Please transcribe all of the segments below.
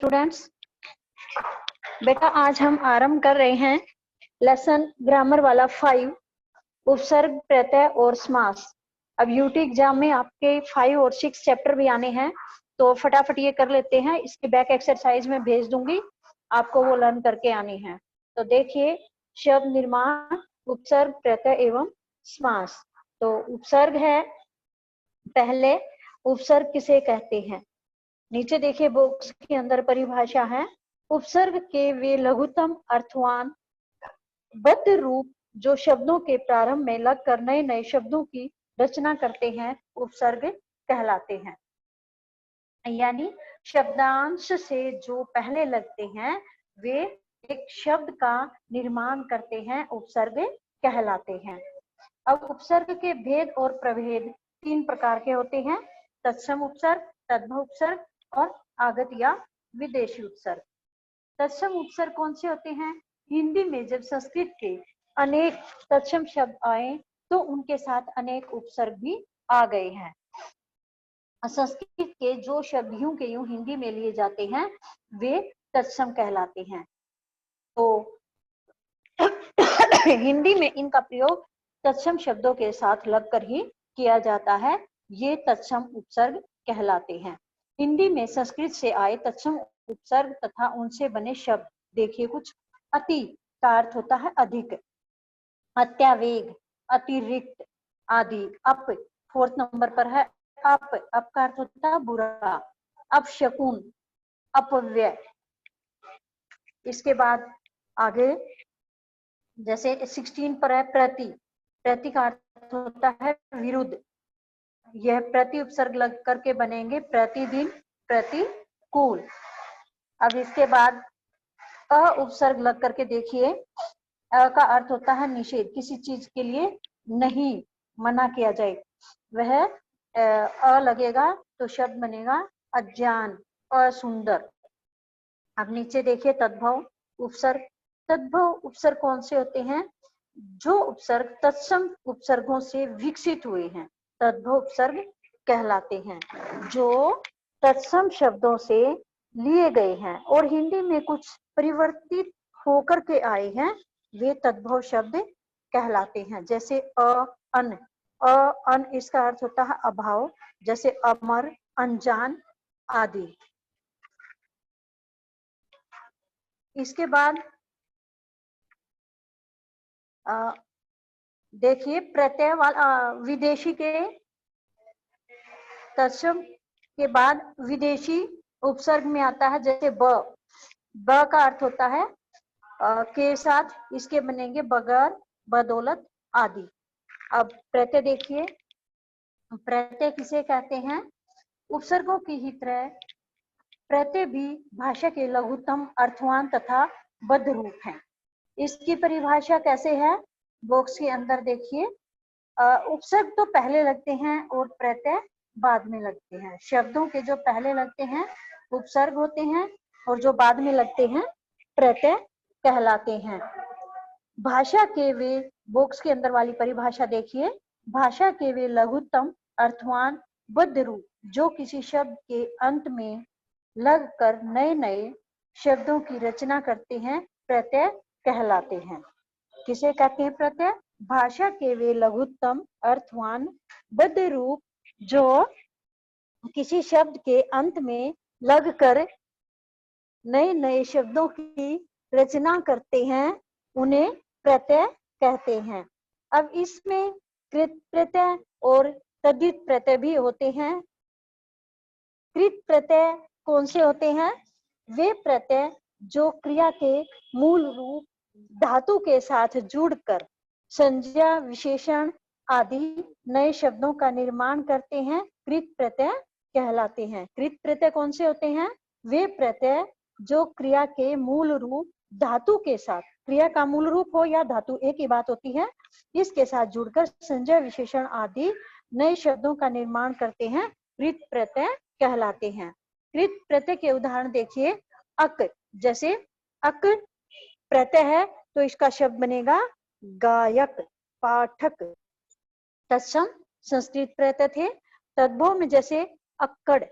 Students, बेटा आज हम आरंभ कर रहे हैं लेसन ग्रामर वाला 5 उपसर्ग, प्रत्यय और समास। अब यूटी एग्जाम में आपके 5 और 6 चैप्टर भी आने हैं, तो फटाफट ये कर लेते हैं। इसके बैक एक्सरसाइज में भेज दूंगी, आपको वो लर्न करके आनी है। तो देखिए, शब्द निर्माण, उपसर्ग, प्रत्यय एवं समास। तो उपसर्ग है, पहले उपसर्ग किसे कहते हैं। नीचे देखिए बॉक्स के अंदर परिभाषा है। उपसर्ग के वे लघुतम अर्थवान बद्ध रूप जो शब्दों के प्रारंभ में लगकर नए नए शब्दों की रचना करते हैं, उपसर्ग कहलाते हैं। यानी शब्दांश से जो पहले लगते हैं वे एक शब्द का निर्माण करते हैं, उपसर्ग कहलाते हैं। अब उपसर्ग के भेद और प्रभेद 3 प्रकार के होते हैं: तत्सम उपसर्ग, तद्भव उपसर्ग और आगत या विदेशी उपसर्ग। तत्सम उपसर्ग कौन से होते हैं? हिंदी में जब संस्कृत के अनेक तत्सम शब्द आए तो उनके साथ अनेक उपसर्ग भी आ गए हैं। संस्कृत के जो शब्द यूं के यूं हिंदी में लिए जाते हैं वे तत्सम कहलाते हैं। तो हिंदी में इनका प्रयोग तत्सम शब्दों के साथ लगकर ही किया जाता है, ये तत्सम उपसर्ग कहलाते हैं। हिंदी में संस्कृत से आए तत्सम उपसर्ग तथा उनसे बने शब्द देखिए कुछ। अति का अर्थ होता है अधिक, अत्यावेग, अतिरिक्त आदि। अप 4th नंबर पर है, अप का अर्थ होता है बुरा, अपशकुन, अपव्यय। इसके बाद आगे जैसे 16 पर है प्रति, प्रति का अर्थ होता है विरुद्ध। यह प्रति उपसर्ग लग करके बनेंगे प्रतिदिन, प्रतिकूल। अब इसके बाद अ उपसर्ग लग करके देखिए, अ का अर्थ होता है निषेध, किसी चीज के लिए नहीं, मना किया जाए, वह अ लगेगा तो शब्द बनेगा अज्ञान, असुंदर। अब नीचे देखिए तद्भव उपसर्ग। तद्भव उपसर्ग कौन से होते हैं? जो उपसर्ग तत्सम उपसर्गों से विकसित हुए हैं, तद्भव उपसर्ग कहलाते हैं। जो तत्सम शब्दों से लिए गए हैं और हिंदी में कुछ परिवर्तित होकर के आए हैं, वे तद्भव शब्द कहलाते हैं। जैसे अन, अन इसका अर्थ होता है अभाव, जैसे अमर, अनजान आदि। इसके बाद देखिए प्रत्यय वाला विदेशी के तत्सम के बाद विदेशी उपसर्ग में आता है, जैसे ब का अर्थ होता है के साथ, इसके बनेंगे बगैर, बदौलत आदि। अब प्रत्यय देखिए, प्रत्यय किसे कहते हैं? उपसर्गों की ही तरह प्रत्यय भी भाषा के लघुतम अर्थवान तथा बद्ध रूप हैं। इसकी परिभाषा कैसे है? बॉक्स के अंदर देखिए, उपसर्ग तो पहले लगते हैं और प्रत्यय बाद में लगते हैं। शब्दों के जो पहले लगते हैं उपसर्ग होते हैं और जो बाद में लगते हैं प्रत्यय कहलाते हैं। भाषा के वे, बॉक्स के अंदर वाली परिभाषा देखिए, भाषा के वे लघुतम अर्थवान बद्ध रूप जो किसी शब्द के अंत में लगकर नए नए शब्दों की रचना करते हैं, प्रत्यय कहलाते हैं। किसे कहते हैं प्रत्यय? भाषा के वे लघुतम अर्थवान बद्ध रूप जो किसी शब्द के अंत में लगकर नए नए शब्दों की रचना करते हैं, उन्हें प्रत्यय कहते हैं। अब इसमें कृत प्रत्यय और तद्धित प्रत्यय भी होते हैं। कृत प्रत्यय कौन से होते हैं? वे प्रत्यय जो क्रिया के मूल रूप धातु के साथ जुड़कर संज्ञा, विशेषण आदि नए शब्दों का निर्माण करते हैं, कृत प्रत्यय कहलाते हैं। कृत प्रत्यय कौन से होते हैं? वे प्रत्यय जो क्रिया के मूल रूप धातु के साथ, क्रिया का मूल रूप हो या धातु एक ही बात होती है, इसके साथ जुड़कर संज्ञा, विशेषण आदि नए शब्दों का निर्माण करते हैं, कृत प्रत्यय कहलाते हैं। कृत प्रत्यय के उदाहरण देखिए, अक, जैसे अक प्रत्यय है तो इसका शब्द बनेगा गायक, पाठक। तत्सम संस्कृत प्रत्यय थे। तद्भव में जैसे अक्कड़,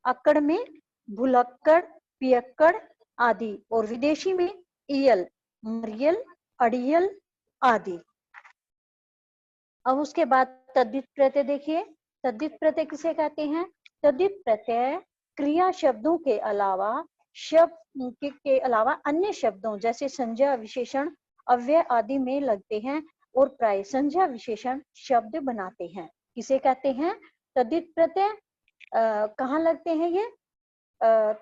अक्कड़ में भुलक्कड़, पियक्कड़ आदि, और विदेशी में ईयल, मरियल, अड़ियल आदि। अब उसके बाद तद्धित प्रत्यय देखिए। तद्धित प्रत्यय किसे कहते हैं? तद्धित प्रत्यय क्रिया शब्दों के अलावा के अलावा अन्य शब्दों जैसे संज्ञा, विशेषण, अव्यय आदि में लगते हैं और प्राय संज्ञा विशेषण शब्द बनाते हैं। किसे कहते हैं? तद्धित प्रत्यय। कहाँ लगते हैं ये?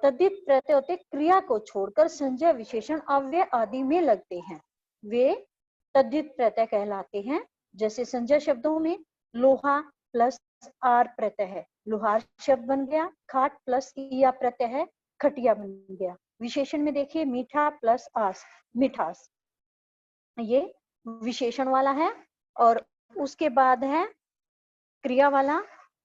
तद्धित प्रत्यय होते क्रिया को छोड़कर संज्ञा, विशेषण, अव्यय आदि में लगते हैं, वे तद्धित प्रत्यय कहलाते हैं। जैसे संज्ञा शब्दों में लोहा प्लस आर प्रत्यय है, लोहार शब्द बन गया। खाट प्लस इया प्रत्यय है, खटिया बन गया। विशेषण में देखिए मीठा प्लस आस, मिठास, ये विशेषण वाला है। और उसके बाद है क्रिया वाला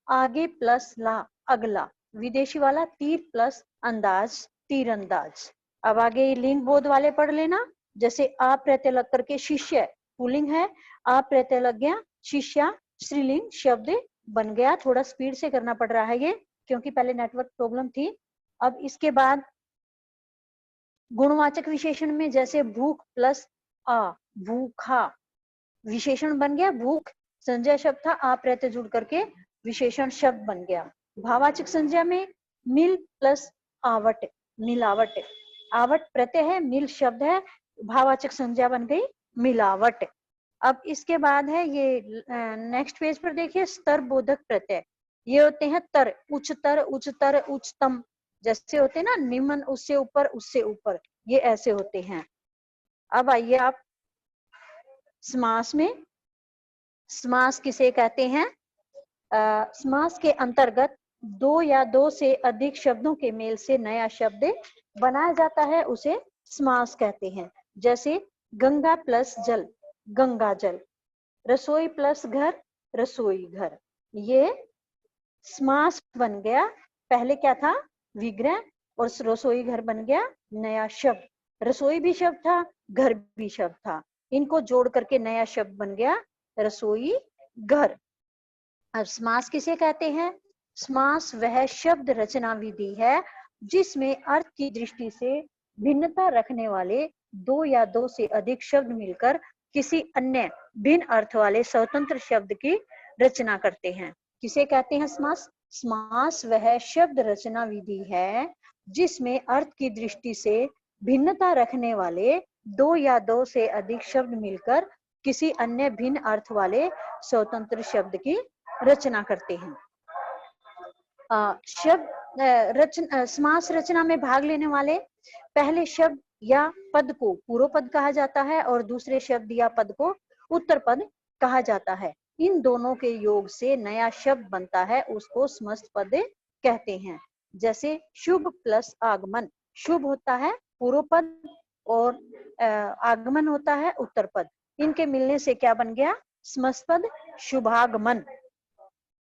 आगे प्लस ला, अगला। विदेशी वाला तीर प्लस अंदाज, तीरंदाज। अब आगे लिंग बोध वाले पढ़ लेना। जैसे आ प्रत्यय लग करके शिष्य पुल्लिंग है, आ प्रत्यय लग गया शिष्या स्त्रीलिंग शब्द बन गया। थोड़ा स्पीड से करना पड़ रहा है ये, क्योंकि पहले नेटवर्क प्रॉब्लम थी। अब इसके बाद गुणवाचक विशेषण में जैसे भूख प्लस आ, भूखा, विशेषण बन गया भूख, संज्ञा शब्द था, आ प्रत्यय जुड़ करके विशेषण शब्द बन गया। भाववाचक संज्ञा में मिल प्लस आवट, मिलावट, आवट प्रत्यय है, मिल शब्द है, भाववाचक संज्ञा बन गई मिलावट। अब इसके बाद है ये नेक्स्ट पेज पर देखिए स्तर बोधक प्रत्यय। ये होते हैं तर, उच्चतर, उच्चतर, उच्चतम, जैसे होते हैं ना निम्न, उससे ऊपर, उससे ऊपर, ये ऐसे होते हैं। अब आइए आप समास में। समास किसे कहते हैं? समास के अंतर्गत दो या दो से अधिक शब्दों के मेल से नया शब्द बनाया जाता है, उसे समास कहते हैं। जैसे गंगा प्लस जल, गंगा जल। रसोई प्लस घर, रसोई घर। ये समास बन गया। पहले क्या था? विग्रह, और रसोई घर बन गया नया शब्द। रसोई भी शब्द था, घर भी शब्द था, इनको जोड़ करके नया शब्द बन गया रसोई घर। अब समास किसे कहते हैं? समास वह शब्द रचना विधि है जिसमें अर्थ की दृष्टि से भिन्नता रखने वाले दो या दो से अधिक शब्द मिलकर किसी अन्य भिन्न अर्थ वाले स्वतंत्र शब्द की रचना करते हैं। किसे कहते हैं समास? समास वह शब्द रचना विधि है जिसमें अर्थ की दृष्टि से भिन्नता रखने वाले दो या दो से अधिक शब्द मिलकर किसी अन्य भिन्न अर्थ वाले स्वतंत्र शब्द की रचना करते हैं। शब्द समास रचना में भाग लेने वाले पहले शब्द या पद को पूर्व पद कहा जाता है और दूसरे शब्द या पद को उत्तर पद कहा जाता है। इन दोनों के योग से नया शब्द बनता है, उसको समस्त पद कहते हैं। जैसे शुभ प्लस आगमन, शुभ होता है पूर्व पद और आगमन होता है उत्तर पद, इनके मिलने से क्या बन गया? समस्त पद, शुभागमन।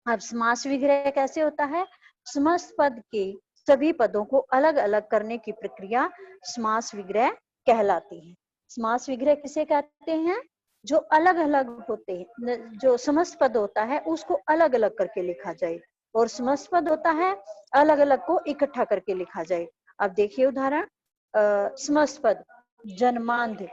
अब समास विग्रह कैसे होता है? समस्त पद के सभी पदों को अलग अलग करने की प्रक्रिया समास विग्रह कहलाती है। समास विग्रह किसे कहते हैं? जो अलग अलग होते हैं, जो समस्त पद होता है उसको अलग अलग करके लिखा जाए, और समस्त पद होता है अलग अलग को इकट्ठा करके लिखा जाए। अब देखिए उदाहरण, समस्त पद जन्मांध,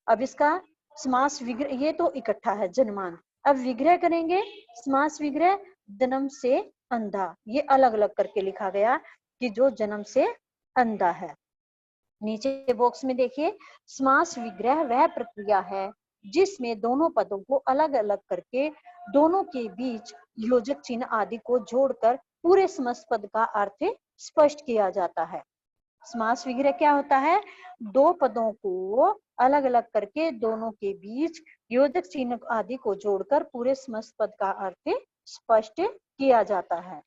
अब इसका समास विग्रह, ये तो इकट्ठा है जन्मांध। अब विग्रह करेंगे, समास विग्रह जन्म से अंधा, ये अलग अलग करके लिखा गया कि जो जन्म से अंधा है। नीचे बॉक्स में देखिए, समास विग्रह वह प्रक्रिया है जिसमें दोनों पदों को अलग अलग करके दोनों के बीच योजक चिन्ह आदि को जोड़कर पूरे समस्त पद का अर्थ स्पष्ट किया जाता है। समास विग्रह क्या होता है? दो पदों को अलग अलग करके दोनों के बीच योजक चिन्ह आदि को जोड़कर पूरे समस्त पद का अर्थ स्पष्ट किया जाता है।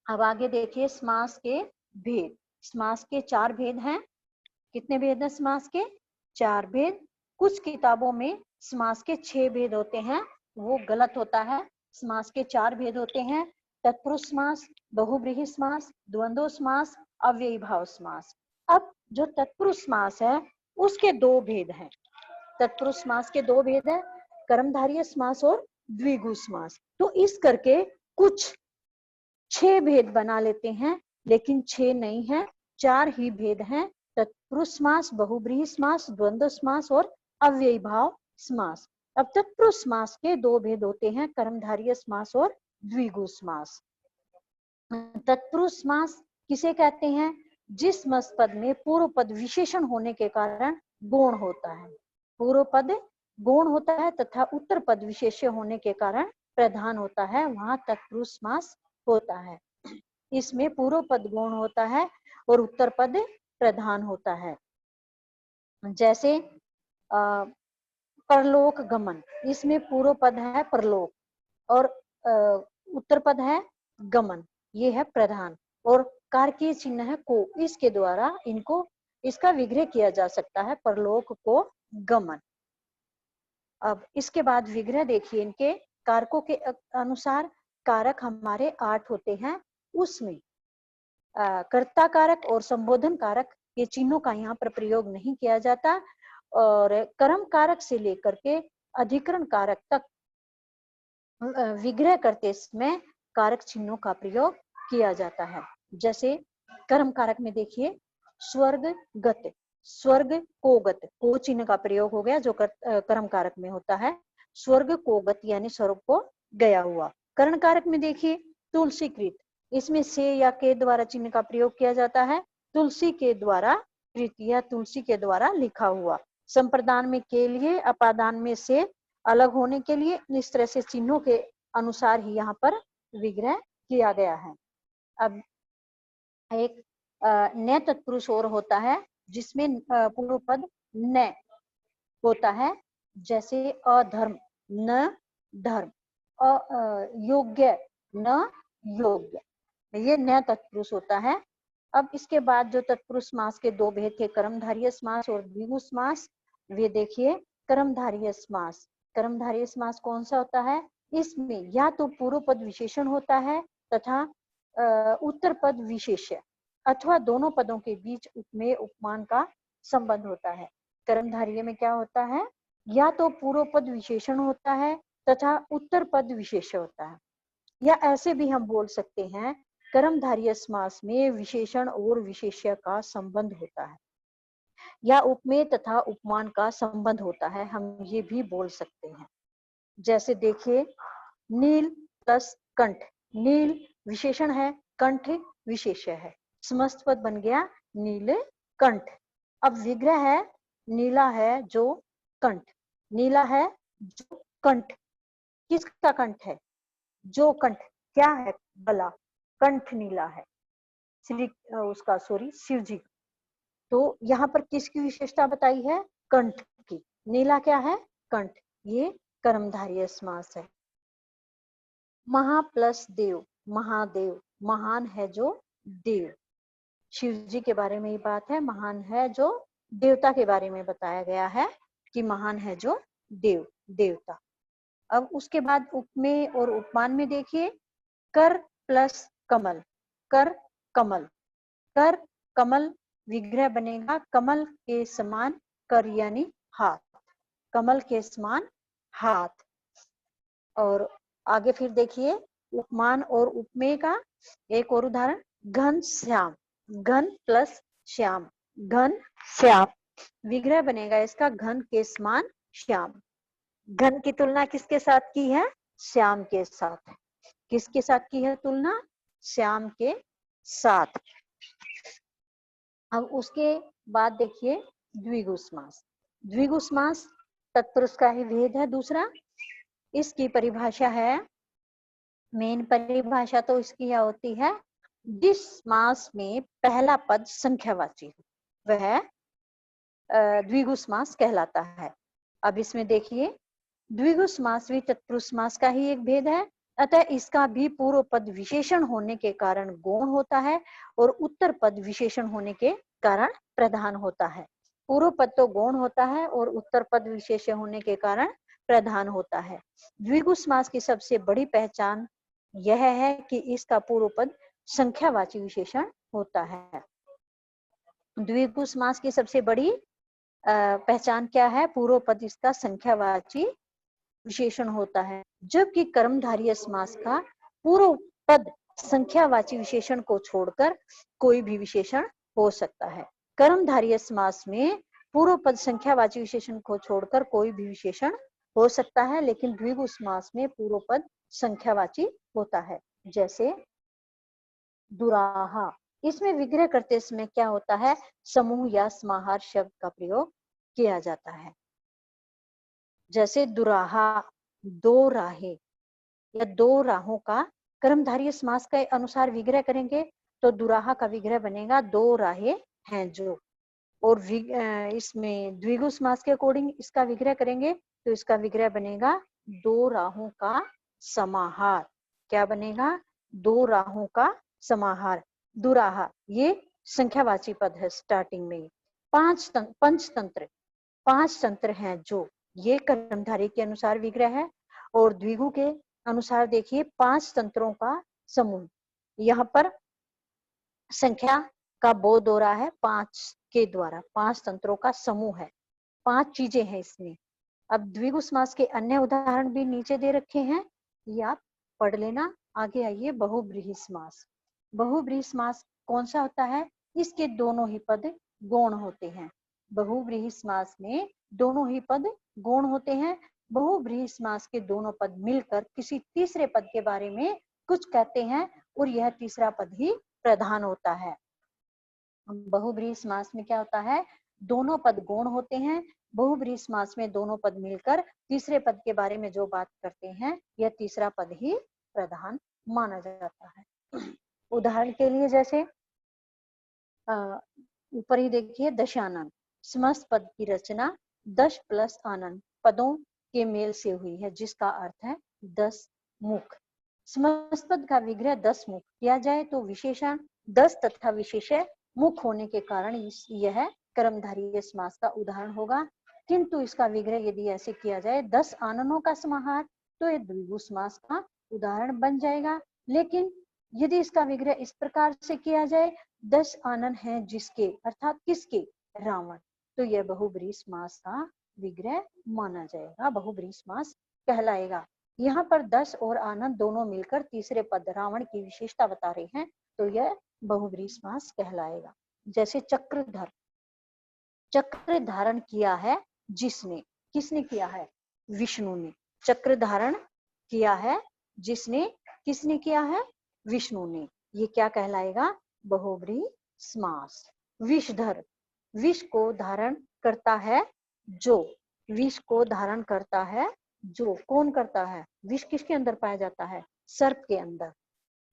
अब आगे देखिए समास के भेद। समास के चार भेद हैं। कितने भेद हैं समास के? चार भेद। कुछ किताबों में समास के 6 भेद होते हैं, वो गलत होता है। समास के 4 भेद होते हैं, तत्पुरुष समास, बहुव्रीहि समास, द्वंद्व समास, अव्ययी भाव समास। अब जो तत्पुरुष समास है उसके 2 भेद हैं। तत्पुरुष समास के 2 भेद हैं, कर्मधारय समास और द्विगु समास। तो इस करके कुछ 6 भेद बना लेते हैं, लेकिन 6 नहीं है, 4 ही भेद हैं, तत्पुरुष समास, बहुब्रीहि समास, द्वंद्व समास और अव्ययी भाव समास। अब तत्पुरुष समास के 2 भेद होते हैं, कर्मधारय समास और द्विगु समास। तत्पुरुष समास किसे कहते हैं? जिस मस्त पद में पूर्व पद विशेषण होने के कारण गौण होता है, पूर्व पद गौण होता है तथा उत्तर पद विशेष्य होने के कारण प्रधान होता है, वहां तत्पुरुष समास होता है। इसमें पूर्व पद गौण होता है और उत्तर पद प्रधान होता है। जैसे परलोक गमन, इसमें पूर्व पद है परलोक और उत्तर पद है गमन, ये है प्रधान, और कारकीय चिन्ह है को, इसके द्वारा इसका विग्रह किया जा सकता है, परलोक को गमन। अब इसके बाद विग्रह देखिए, इनके कारकों के अनुसार कारक हमारे 8 होते हैं, उसमें कर्ता कारक और संबोधन कारक के चिन्हों का यहाँ पर प्रयोग नहीं किया जाता, और कर्म कारक से लेकर के अधिकरण कारक तक विग्रह करते समय कारक चिन्हों का प्रयोग किया जाता है। जैसे कर्म कारक में देखिए, स्वर्ग गत, स्वर्ग को गत, को चिन्ह का प्रयोग हो गया जो कर्म कारक में होता है, स्वर्ग को गत यानी स्वर्ग को गया हुआ। कर्ण कारक में देखिए, तुलसीकृत, इसमें से या के द्वारा चिन्ह का प्रयोग किया जाता है, तुलसी के द्वारा कृत या तुलसी के द्वारा लिखा हुआ। संप्रदान में के लिए, अपादान में से अलग होने के लिए, इस तरह से चिन्हों के अनुसार ही यहाँ पर विग्रह किया गया है। अब एक न तत्पुरुष और होता है जिसमें पूर्व पद न होता है, जैसे अधर्म न धर्म, योग्य न योग्य, ये न तत्पुरुष होता है। अब इसके बाद जो तत्पुरुष समास के 2 भेद थे, कर्मधारय समास और द्विगु समास, वे देखिए। कर्मधारय समास, कर्मधारय समास कौन सा होता है? इसमें या तो पूर्व पद विशेषण होता है तथा उत्तर पद विशेष्य, अथवा दोनों पदों के बीच उपमेय उपमान का संबंध होता है। कर्मधारय में क्या होता है? या तो पूर्व पद विशेषण होता है तथा उत्तर पद विशेष्य होता है, या ऐसे भी हम बोल सकते हैं कर्मधारय समास में विशेषण और विशेष्य का संबंध होता है, या उपमेय तथा उपमान का संबंध होता है, हम ये भी बोल सकते हैं। जैसे देखिए, नील प्लस कंठ, नील विशेषण है, कंठ विशेष्य है, समस्त पद बन गया नील कंठ। अब विग्रह है, नीला है जो कंठ, नीला है जो कंठ, किसका कंठ है? जो कंठ क्या है? गला, कंठ नीला है शिव जी। तो यहाँ पर किसकी विशेषता बताई है? कंठ की। नीला क्या है? कंठ, ये कर्मधारय समास है। महा प्लस देव, महादेव, महान है जो देव, शिव जी के बारे में ये बात है, महान है जो देवता के बारे में बताया गया है कि महान है जो देव, देवता। अब उसके बाद उपमेय और उपमान में देखिए, कर प्लस कमल, कर कमल, कर कमल विग्रह बनेगा कमल के समान कर यानी हाथ, कमल के समान हाथ। और आगे फिर देखिए उपमान और उपमेय का एक और उदाहरण, घन श्याम, घन प्लस श्याम, घन श्याम विग्रह बनेगा इसका घन के समान श्याम। घन की तुलना किसके साथ की है? श्याम के साथ। किसके साथ की है तुलना? श्याम के साथ। अब उसके बाद देखिए द्विगु समास, द्विगु समास तत्पुरुष का ही भेद है दूसरा। इसकी परिभाषा है, मेन परिभाषा तो इसकी क्या होती है? जिस समास में पहला पद संख्यावाची हो वह द्विगु समास कहलाता है। अब इसमें देखिए, द्विगु समास भी तत्पुरुष समास का ही एक भेद है, अतः इसका भी पूर्व पद विशेषण होने के कारण गौण होता है और उत्तर पद विशेषण होने के कारण प्रधान होता है। पूर्व पद तो गौण होता है और उत्तर पद विशेष्य होने के कारण प्रधान होता है। द्विगु समास की सबसे बड़ी पहचान यह है कि इसका पूर्व पद संख्यावाची विशेषण होता है। द्विगु समास की सबसे बड़ी पहचान क्या है? पूर्व पद इसका संख्यावाची विशेषण होता है, जबकि कर्मधारय समास का पूर्व पद संख्यावाची विशेषण को छोड़कर कोई भी विशेषण हो सकता है। कर्मधारय समास में पूर्व पद संख्यावाची विशेषण को छोड़कर कोई भी विशेषण हो सकता है, लेकिन द्विगु समास में पूर्व पद संख्यावाची होता है। जैसे दुराहा, इसमें विग्रह करते समय क्या होता है, समूह या समाहार शब्द का प्रयोग किया जाता है। जैसे दुराहा, दो राहें या दो राहों का कर्मधारय समास के अनुसार विग्रह करेंगे तो दुराहा का विग्रह बनेगा दो राहें हैं जो। और इसमें द्विगु समास के अकॉर्डिंग इसका विग्रह करेंगे तो इसका विग्रह बनेगा दो राहों का समाहार। क्या बनेगा, दो राहों का समाहार। दुराहा ये संख्यावाची पद है। स्टार्टिंग में पंचतंत्र, पांच तंत्र हैं जो, ये कर्मधारय के अनुसार विग्रह है। और द्विगु के अनुसार देखिए पांच तंत्रों का समूह, यहाँ पर संख्या का बोध हो रहा है पांच के द्वारा, पांच तंत्रों का समूह है, पांच चीजें हैं इसमें। अब द्विगु समास के अन्य उदाहरण भी नीचे दे रखे हैं, ये आप पढ़ लेना। आगे आइए बहुव्रीहि समास। बहुव्रीहि समास कौन सा होता है, इसके दोनों ही पद गौण होते हैं। बहुव्रीहि समास में दोनों ही पद गौण होते हैं। बहुव्रीहि समास के दोनों पद मिलकर किसी तीसरे पद के बारे में कुछ कहते हैं और यह तीसरा पद ही प्रधान होता है। बहुव्रीहि समास में क्या होता है, दोनों पद गौण होते हैं। बहुव्रीहि समास में दोनों पद मिलकर तीसरे पद के बारे में जो बात करते हैं, यह तीसरा पद ही प्रधान माना जाता है। उदाहरण के लिए जैसे ऊपर ही देखिए दशानन, समस्त पद की रचना 10 प्लस आनन पदों के मेल से हुई है, जिसका अर्थ है 10 मुख। समस्त पद का विग्रह 10 मुख किया जाए तो विशेषण 10 तथा विशेषण मुख होने के कारण यह कर्मधारय समास का उदाहरण होगा। किंतु इसका विग्रह यदि ऐसे किया जाए 10 आननों का समाहार तो यह द्विगु समास का उदाहरण बन जाएगा। लेकिन यदि इसका विग्रह इस प्रकार से किया जाए 10 आनन हैं जिसके, अर्थात किसके, रावण, तो यह बहुव्रीहि समास का विग्रह माना जाएगा, बहुव्रीहि समास कहलाएगा। यहाँ पर 10 और आनंद दोनों मिलकर तीसरे पद रावण की विशेषता बता रहे हैं तो यह बहुव्रीहि समास कहलाएगा। जैसे चक्रधर, चक्र धारण किया है जिसने, किसने किया है, विष्णु ने। चक्र धारण किया है जिसने, किसने किया है, विष्णु ने। ये क्या कहलाएगा, बहुव्रीहि समास। विषधर, विष को धारण करता है जो, विष को धारण करता है जो, कौन करता है, विष किसके अंदर पाया जाता है, सर्प के अंदर,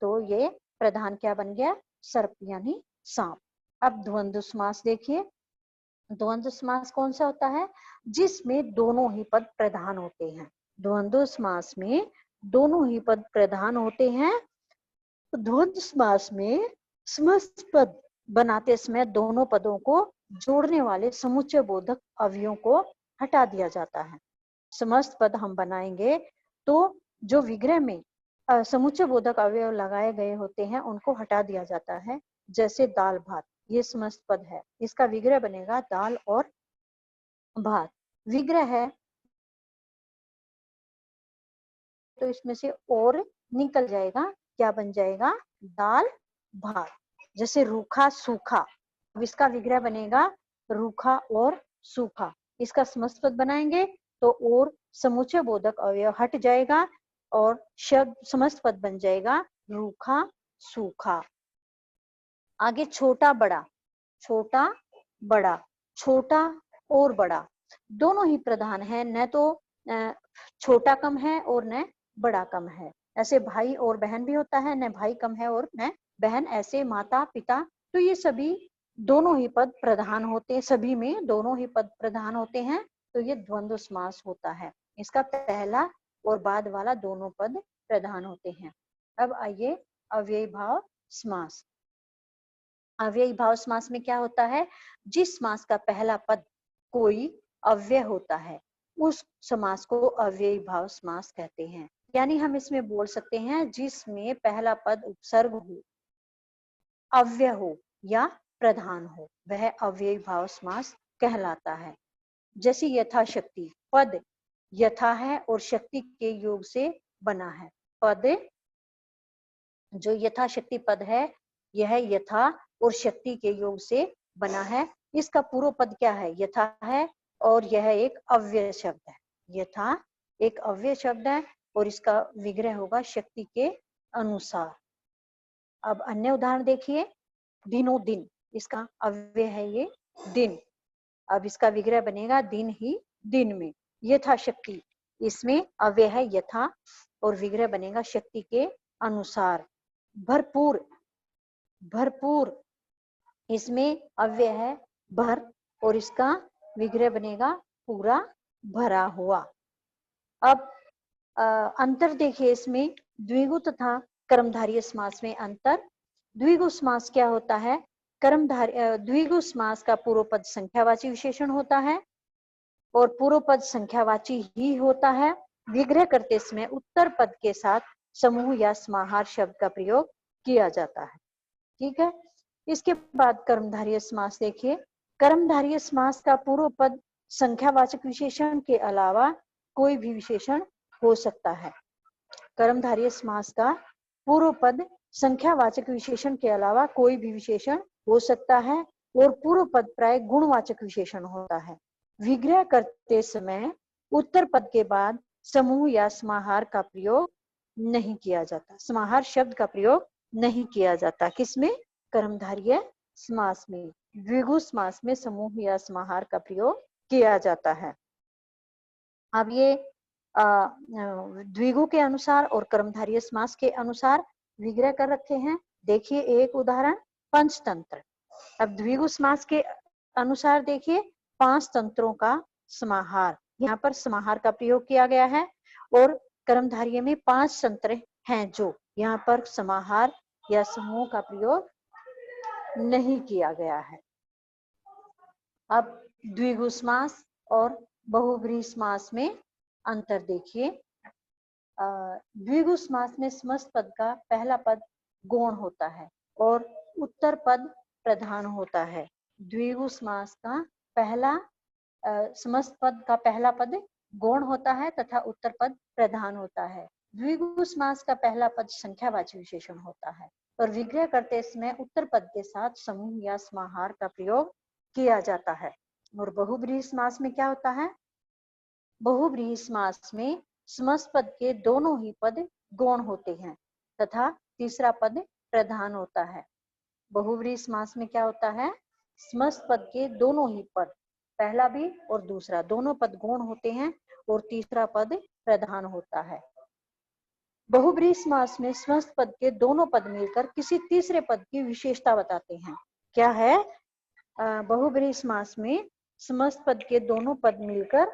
तो ये प्रधान क्या बन गया, सर्प यानी सांप। अब द्वंद्व समास देखिए, द्वंद्व समास कौन सा होता है, जिसमें दोनों ही पद प्रधान होते हैं। द्वंद्व समास में दोनों ही पद प्रधान होते हैं। द्वंद्व समास में समस्त पद बनाते समय दोनों पदों को जोड़ने वाले समुच्चय बोधक अवयवों को हटा दिया जाता है। समस्त पद हम बनाएंगे तो जो विग्रह में समुच्चय बोधक अवयव लगाए गए होते हैं उनको हटा दिया जाता है। जैसे दाल भात, ये समस्त पद है, इसका विग्रह बनेगा दाल और भात। विग्रह है तो इसमें से और निकल जाएगा, क्या बन जाएगा, दाल भात। जैसे रूखा सूखा, अब इसका विग्रह बनेगा रूखा और सूखा। इसका समस्त पद बनाएंगे तो और समुच्चय बोधक अवयव हट जाएगा और शब्द समस्त पद बन जाएगा रूखा सूखा। आगे छोटा बड़ा, छोटा बड़ा, छोटा और बड़ा दोनों ही प्रधान है, न तो छोटा कम है और न बड़ा कम है। ऐसे भाई और बहन भी होता है, न भाई कम है और न बहन, ऐसे माता पिता, तो ये सभी दोनों ही पद प्रधान होते हैं, सभी में दोनों ही पद प्रधान होते हैं, तो ये द्वंद्व समास होता है। इसका पहला और बाद वाला दोनों पद प्रधान होते हैं। अब आइए अव्ययी भाव समास। अव्ययी भाव समास में क्या होता है, जिस समास का पहला पद कोई अव्यय होता है उस समास को अव्ययी भाव समास कहते हैं। यानी हम इसमें बोल सकते हैं जिसमें पहला पद उपसर्ग हो, अव्यय हो या प्रधान हो, वह अव्ययी भाव समास कहलाता है। जैसे यथाशक्ति, पद यथा है और शक्ति के योग से बना है, पद जो यथाशक्ति पद है यह यथा और शक्ति के योग से बना है। इसका पूर्व पद क्या है? यथा है और यह एक अव्यय शब्द है। यथा एक अव्यय शब्द है और इसका विग्रह होगा शक्ति के अनुसार। अब अन्य उदाहरण देखिए, दिनों दिन, इसका अव्यय है ये दिन। अब इसका विग्रह बनेगा दिन ही दिन में। यथाशक्ति, इसमें अव्यय है यथा और विग्रह बनेगा शक्ति के अनुसार। भरपूर, भरपूर, इसमें अव्यय है भर और इसका विग्रह बनेगा पूरा भरा हुआ। अब अंतर देखिए इसमें द्विगु तथा कर्मधारय समास में अंतर। द्विगु समास क्या होता है? द्विगु समास का पूर्व पद संख्यावाची विशेषण होता है और पूर्व पद संख्यावाची ही होता है। विग्रह करते समय उत्तर पद के साथ समूह या समाहार शब्द का प्रयोग किया जाता है। ठीक है। इसके बाद कर्मधारय समास देखिए। कर्मधारय समास का पूर्व पद संख्यावाचक विशेषण के अलावा कोई भी विशेषण हो सकता है। कर्मधारय समास का पूर्व पद संख्यावाचक विशेषण के अलावा कोई भी विशेषण हो सकता है और पूर्व पद प्राय गुणवाचक विशेषण होता है। विग्रह करते समय उत्तर पद के बाद समूह या समाहार का प्रयोग नहीं किया जाता। समाहार शब्द का प्रयोग नहीं किया जाता। किसमें? कर्मधारय समास में। द्विगु समास में समूह या समाहार का प्रयोग किया जाता है। अब ये द्विगु के अनुसार और कर्मधारय समास के अनुसार विग्रह कर रखे हैं। देखिए एक उदाहरण, पंचतंत्र। अब द्विगु समास के अनुसार देखिए 5 तंत्रों का समाहार, यहाँ पर समाहार का प्रयोग किया गया है और कर्मधारय में 5 तंत्र हैं जो यहाँ पर समाहार या समूह का प्रयोग नहीं किया गया है। अब द्विगु समास और बहुब्रीहि समास में अंतर देखिए। द्विगु समास में समस्त पद का पहला पद गौण होता है और उत्तर पद प्रधान होता है। द्विगु समास का पहला समस्त पद का पहला पद गौण होता है तथा उत्तर पद प्रधान होता है। द्विगु समास का पहला पद संख्यावाची विशेषण होता है और विग्रह करते समय उत्तर पद के साथ समूह या समाहार का प्रयोग किया जाता है। और बहुब्रीहि समास में क्या होता है? बहुब्रीहि समास में समस्त पद के दोनों ही पद गौण होते हैं तथा तीसरा पद प्रधान होता है। बहुब्रीहि समास में क्या होता है? समस्त पद के दोनों ही पद, पहला भी और दूसरा, दोनों पद गौण होते हैं और तीसरा पद प्रधान होता है। बहुब्रीहि समास में समस्त पद के दोनों पद मिलकर किसी तीसरे पद की विशेषता बताते हैं। क्या है? बहुब्रीहि समास में समस्त पद के दोनों पद मिलकर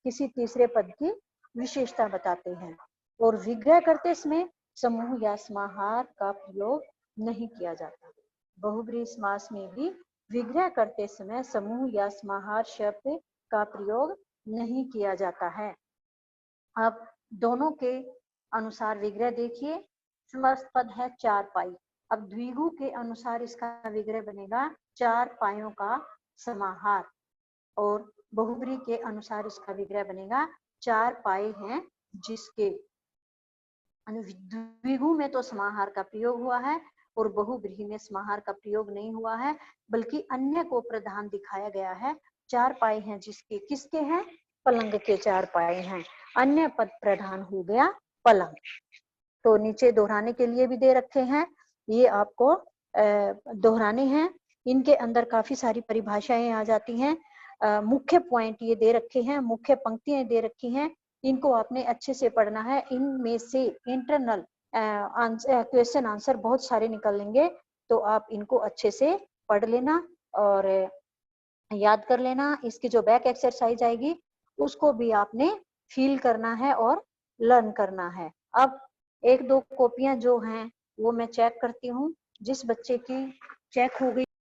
किसी तीसरे पद की विशेषता बताते हैं और विग्रह करते समय समूह या समाहार का प्रयोग नहीं किया जाता। बहुब्रीहि समास में भी विग्रह करते समय समूह या समाहार शब्द का प्रयोग नहीं किया जाता है। अब दोनों के अनुसार विग्रह देखिए। समस्त पद है 4 पाई। अब द्विगु के अनुसार इसका विग्रह बनेगा 4 पाइयों का समाहार और बहुब्रीहि के अनुसार इसका विग्रह बनेगा 4 पाए हैं जिसके। द्विगु में तो समाहार का प्रयोग हुआ है और बहुब्रीहि में समाहार का प्रयोग नहीं हुआ है बल्कि अन्य को प्रधान दिखाया गया है। 4 पाए हैं जिसके, किसके हैं? पलंग के 4 पाए हैं। अन्य पद प्रधान हो गया पलंग। तो नीचे दोहराने के लिए भी दे रखे हैं, ये आपको दोहराने हैं। इनके अंदर काफी सारी परिभाषाएं आ जाती हैं। मुख्य पॉइंट ये दे रखे हैं, मुख्य पंक्तियां दे रखी हैं, इनको आपने अच्छे से पढ़ना है। इनमें से इंटरनल क्वेश्चन आंसर बहुत सारे निकलेंगे तो आप इनको अच्छे से पढ़ लेना और याद कर लेना। इसकी जो बैक एक्सरसाइज आएगी उसको भी आपने फील करना है और लर्न करना है। अब 1-2 कॉपियां जो हैं वो मैं चेक करती हूँ। जिस बच्चे की चेक हो गई